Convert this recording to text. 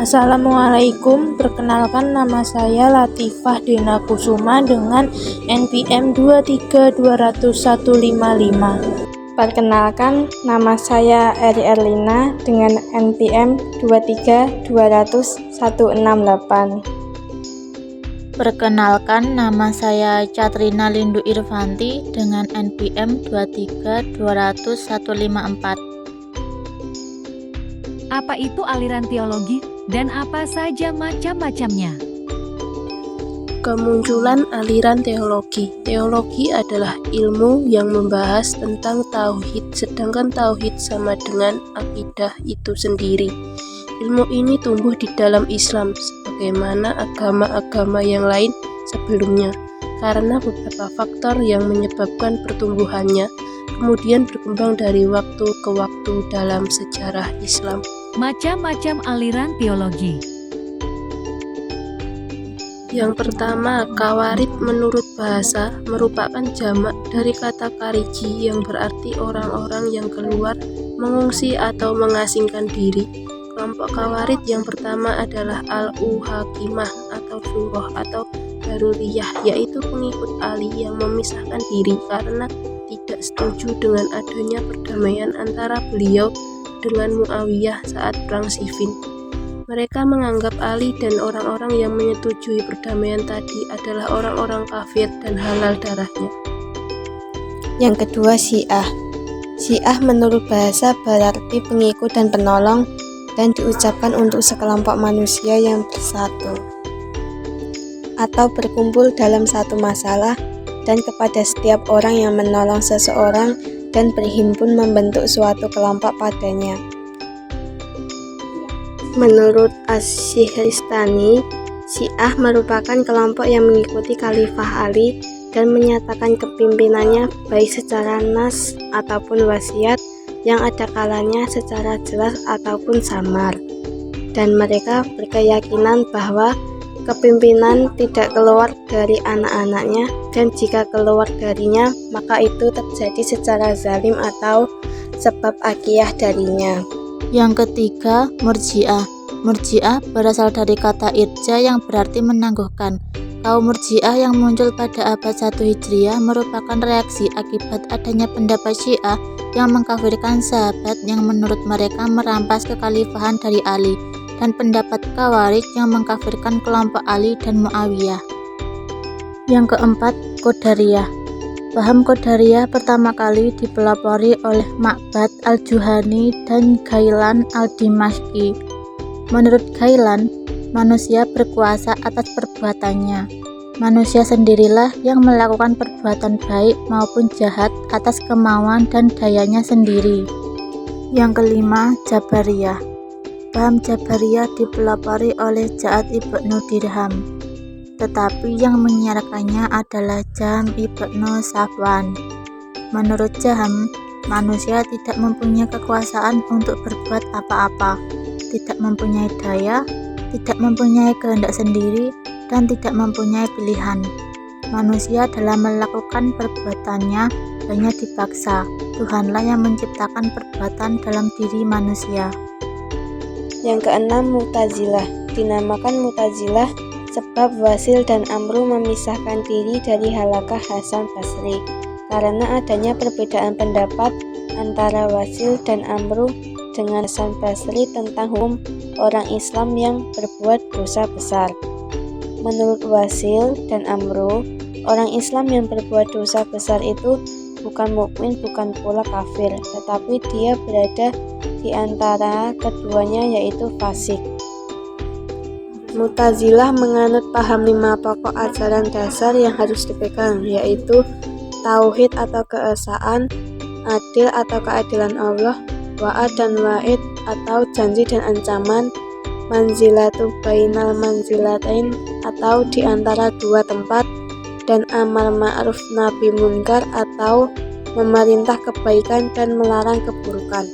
Assalamualaikum, perkenalkan nama saya Latifah Dena Kusuma dengan NPM 2320155. Perkenalkan, nama saya Eri Erlina dengan NPM 2320168. Perkenalkan, nama saya Catrina Lindu Irvanti dengan NPM 2320154. Apa itu aliran teologi dan apa saja macam-macamnya? Kemunculan aliran teologi. Teologi adalah ilmu yang membahas tentang tauhid, sedangkan tauhid sama dengan akidah itu sendiri. Ilmu ini tumbuh di dalam Islam sebagaimana agama-agama yang lain sebelumnya, karena beberapa faktor yang menyebabkan pertumbuhannya, kemudian berkembang dari waktu ke waktu dalam sejarah Islam. Macam-macam aliran teologi. Yang pertama, kawarid menurut bahasa merupakan jamak dari kata kariji yang berarti orang-orang yang keluar, mengungsi atau mengasingkan diri. Kelompok kawarid yang pertama adalah al-Uhakimah atau Surah atau Daruriyah, yaitu pengikut Ali yang memisahkan diri karena tidak setuju dengan adanya perdamaian antara beliau dengan Muawiyah saat perang Siffin. Mereka menganggap Ali dan orang-orang yang menyetujui perdamaian tadi adalah orang-orang kafir dan halal darahnya. Yang kedua, Syiah. Syiah menurut bahasa berarti pengikut dan penolong dan diucapkan untuk sekelompok manusia yang bersatu atau berkumpul dalam satu masalah dan kepada setiap orang yang menolong seseorang dan berhimpun membentuk suatu kelompok padanya. Menurut Asy-Syihristani, Syiah merupakan kelompok yang mengikuti Khalifah Ali dan menyatakan kepimpinannya baik secara nas ataupun wasiat yang ada kalanya secara jelas ataupun samar. Dan mereka berkeyakinan bahwa kepimpinan tidak keluar dari anak-anaknya, dan jika keluar darinya, maka itu terjadi secara zalim atau sebab akiyah darinya. Yang ketiga, Murji'ah. Murji'ah berasal dari kata irja yang berarti menangguhkan. Kaum Murji'ah yang muncul pada abad 1 Hijriah merupakan reaksi akibat adanya pendapat Syiah yang mengkafirkan sahabat yang menurut mereka merampas kekhalifahan dari Ali, dan pendapat Khawarij yang mengkafirkan kelompok Ali dan Muawiyah. Yang keempat, Qadariyah. Paham Qadariyah pertama kali dipelopori oleh Ma'bad al-Juhani dan Ghailan al-Dimashqi. Menurut Ghailan, manusia berkuasa atas perbuatannya. Manusia sendirilah yang melakukan perbuatan baik maupun jahat atas kemauan dan dayanya sendiri. Yang kelima, Jabariyah. Paham Jabariyah dipelopori oleh Ja'ad ibnu Dirham, tetapi yang menyiarkannya adalah Jahm ibnu Safwan. Menurut Jahm, manusia tidak mempunyai kekuasaan untuk berbuat apa-apa, tidak mempunyai daya, tidak mempunyai kehendak sendiri, dan tidak mempunyai pilihan. Manusia dalam melakukan perbuatannya hanya dipaksa. Tuhanlah yang menciptakan perbuatan dalam diri manusia. Yang keenam, Mu'tazilah. Dinamakan Mu'tazilah sebab Wasil dan Amru memisahkan diri dari halaqah Hasan Basri karena adanya perbedaan pendapat antara Wasil dan Amru dengan Hasan Basri tentang hukum orang Islam yang berbuat dosa besar. Menurut Wasil dan Amru, orang Islam yang berbuat dosa besar itu bukan mukmin, bukan pula kafir, tetapi dia berada di antara keduanya, yaitu fasik. Mu'tazilah menganut paham 5 pokok ajaran dasar yang harus dipegang, yaitu tauhid atau keesaan, adil atau keadilan Allah, wa'ad dan wa'id atau janji dan ancaman, manzilatu bainal manzilatain atau di antara dua tempat, dan amar ma'ruf nahi munkar atau memerintah kebaikan dan melarang keburukan.